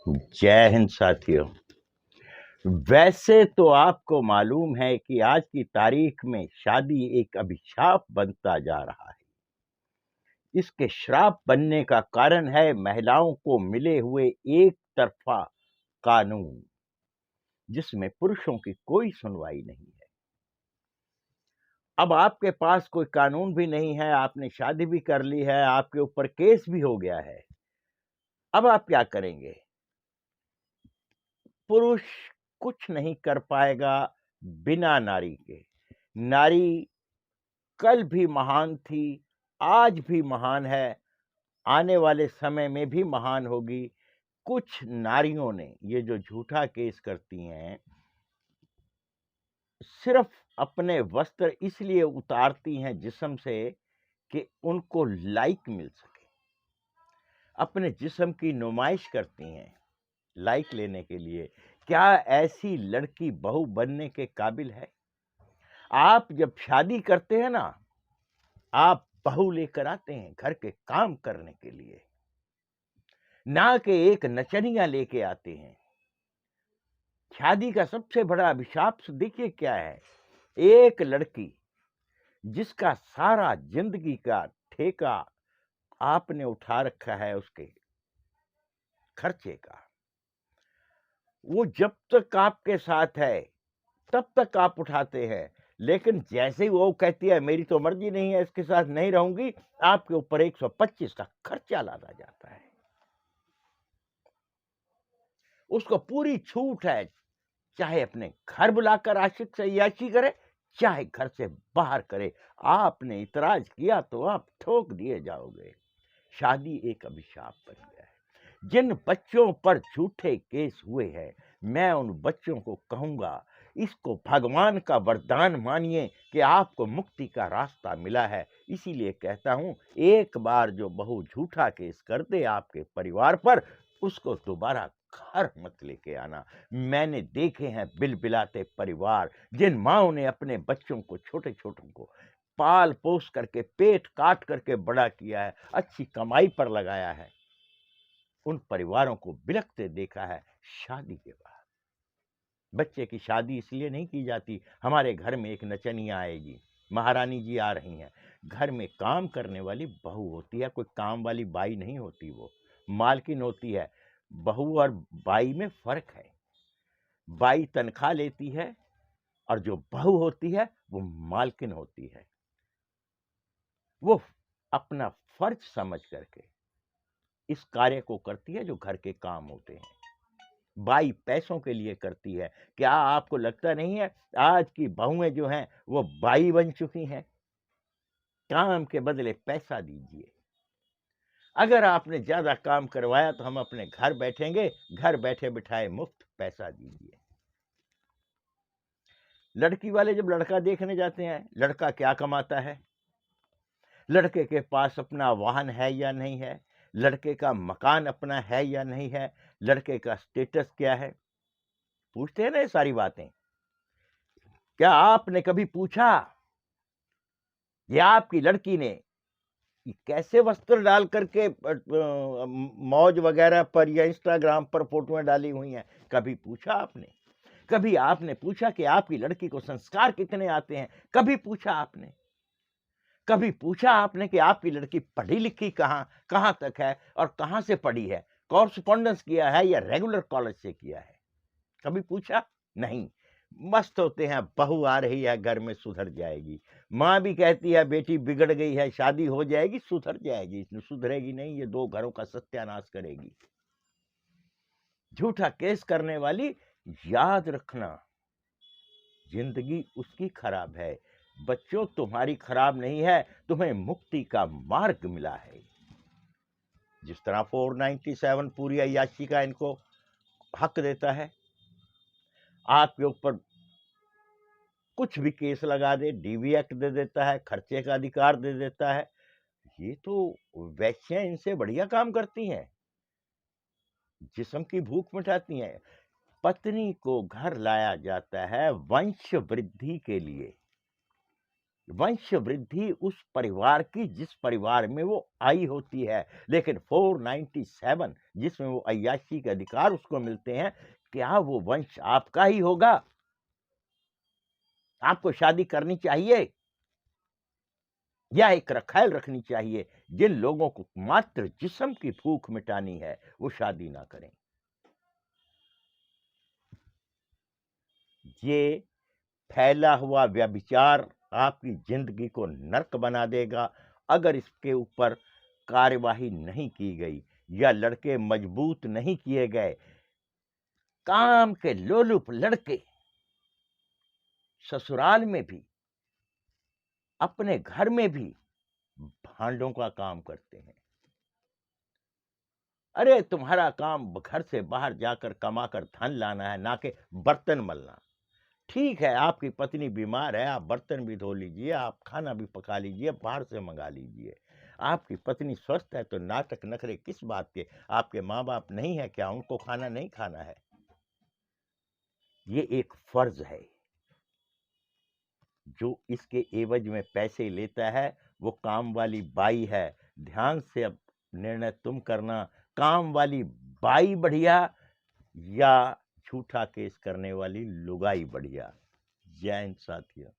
जय हिंद साथियों। वैसे तो आपको मालूम है कि आज की तारीख में शादी एक अभिशाप बनता जा रहा है। इसके श्राप बनने का कारण है महिलाओं को मिले हुए एक तरफा कानून, जिसमें पुरुषों की कोई सुनवाई नहीं है। अब आपके पास कोई कानून भी नहीं है, आपने शादी भी कर ली है, आपके ऊपर केस भी हो गया है। अब आप क्या करेंगे? पुरुष कुछ नहीं कर पाएगा बिना नारी के। नारी कल भी महान थी, आज भी महान है, आने वाले समय में भी महान होगी। कुछ नारियों ने ये जो झूठा केस करती हैं, सिर्फ अपने वस्त्र इसलिए उतारती हैं जिस्म से कि उनको लाइक मिल सके। अपने जिस्म की नुमाइश करती हैं लाइक लेने के लिए। क्या ऐसी लड़की बहू बनने के काबिल है? आप जब शादी करते हैं ना, आप बहू लेकर आते हैं घर के काम करने के लिए, ना कि एक नचनिया लेके आते हैं। शादी का सबसे बड़ा अभिशाप देखिए क्या है। एक लड़की जिसका सारा जिंदगी का ठेका आपने उठा रखा है, उसके खर्चे का, वो जब तक आपके साथ है तब तक आप उठाते हैं, लेकिन जैसे ही वो कहती है मेरी तो मर्जी नहीं है, इसके साथ नहीं रहूंगी, आपके ऊपर 125 का खर्चा लादा जाता है। उसको पूरी छूट है, चाहे अपने घर बुलाकर आशिक से अय्याशी करे, चाहे घर से बाहर करे। आपने इतराज किया तो आप ठोक दिए जाओगे। शादी एक अभिशाप बन गया है। जिन बच्चों पर झूठे केस हुए हैं, मैं उन बच्चों को कहूंगा, इसको भगवान का वरदान मानिए कि आपको मुक्ति का रास्ता मिला है। इसीलिए कहता हूं, एक बार जो बहू झूठा केस कर दे आपके परिवार पर, उसको दोबारा घर मत लेके आना। मैंने देखे हैं बिलबिलाते परिवार, जिन माओ ने अपने बच्चों को, छोटे छोटों को पाल पोस करके, पेट काट करके बड़ा किया है, अच्छी कमाई पर लगाया है, उन परिवारों को बिलखते देखा है शादी के बाद। बच्चे की शादी इसलिए नहीं की जाती, हमारे घर में एक नचनिया आएगी, महारानी जी आ रही हैं। घर में काम करने वाली बहू होती है, कोई काम वाली बाई नहीं होती, वो मालकिन होती है। बहू और बाई में फर्क है। बाई तनख्वाह लेती है और जो बहू होती है वो मालकिन होती है। वो अपना फर्ज समझ करके इस कार्य को करती है जो घर के काम होते हैं। बाई पैसों के लिए करती है। क्या आपको लगता नहीं है आज की बहुएं जो हैं वो बाई बन चुकी हैं? काम के बदले पैसा दीजिए। अगर आपने ज्यादा काम करवाया तो हम अपने घर बैठेंगे, घर बैठे बिठाए मुफ्त पैसा दीजिए। लड़की वाले जब लड़का देखने जाते हैं, लड़का क्या कमाता है, लड़के के पास अपना वाहन है या नहीं है, लड़के का मकान अपना है या नहीं है, लड़के का स्टेटस क्या है, पूछते हैं ना ये सारी बातें। क्या आपने कभी पूछा या आपकी लड़की ने कि कैसे वस्त्र डाल करके मौज वगैरह पर या इंस्टाग्राम पर फोटोएं डाली हुई हैं? कभी पूछा आपने? कभी आपने पूछा कि आपकी लड़की को संस्कार कितने आते हैं? कभी पूछा आपने? कभी पूछा आपने कि आपकी लड़की पढ़ी लिखी कहां तक है और कहां से पढ़ी है? कॉरस्पॉन्डेंस किया है या रेगुलर कॉलेज से किया है? कभी पूछा? नहीं। मस्त होते हैं, बहू आ रही है घर में, सुधर जाएगी। माँ भी कहती है बेटी बिगड़ गई है, शादी हो जाएगी, सुधर जाएगी। सुधरेगी नहीं, ये दो घरों का सत्यानाश करेगी। झूठा केस करने वाली, याद रखना, जिंदगी उसकी खराब है। बच्चों, तुम्हारी खराब नहीं है, तुम्हें मुक्ति का मार्ग मिला है। जिस तरह 497 पूरी अय्याशी का इनको हक देता है, आपके ऊपर कुछ भी केस लगा दे, डीवी एक्ट दे देता है, खर्चे का अधिकार दे देता है। ये तो वैश्याएं इनसे बढ़िया काम करती हैं, जिस्म की भूख मिटाती हैं। पत्नी को घर लाया जाता है वंश वृद्धि के लिए। वंश वृद्धि उस परिवार की जिस परिवार में वो आई होती है, लेकिन 497 जिसमें वो अय्याशी के अधिकार उसको मिलते हैं, क्या वो वंश आपका ही होगा? आपको शादी करनी चाहिए या एक रखैल रखनी चाहिए? जिन लोगों को मात्र जिस्म की भूख मिटानी है, वो शादी ना करें। ये फैला हुआ व्यभिचार आपकी जिंदगी को नर्क बना देगा अगर इसके ऊपर कार्यवाही नहीं की गई या लड़के मजबूत नहीं किए गए। काम के लोलुप लड़के ससुराल में भी, अपने घर में भी भांडों का काम करते हैं। अरे तुम्हारा काम घर से बाहर जाकर कमाकर धन लाना है, ना कि बर्तन मलना। ठीक है, आपकी पत्नी बीमार है, आप बर्तन भी धो लीजिए, आप खाना भी पका लीजिए, बाहर से मंगा लीजिए। आपकी पत्नी स्वस्थ है तो नाटक नखरे किस बात के? आपके माँ बाप नहीं है क्या? उनको खाना नहीं खाना है? ये एक फर्ज है। जो इसके एवज में पैसे लेता है वो काम वाली बाई है। ध्यान से अब निर्णय तुम करना, काम वाली बाई बढ़िया या झूठा केस करने वाली लुगाई बढ़िया। जय हिंद साथियों।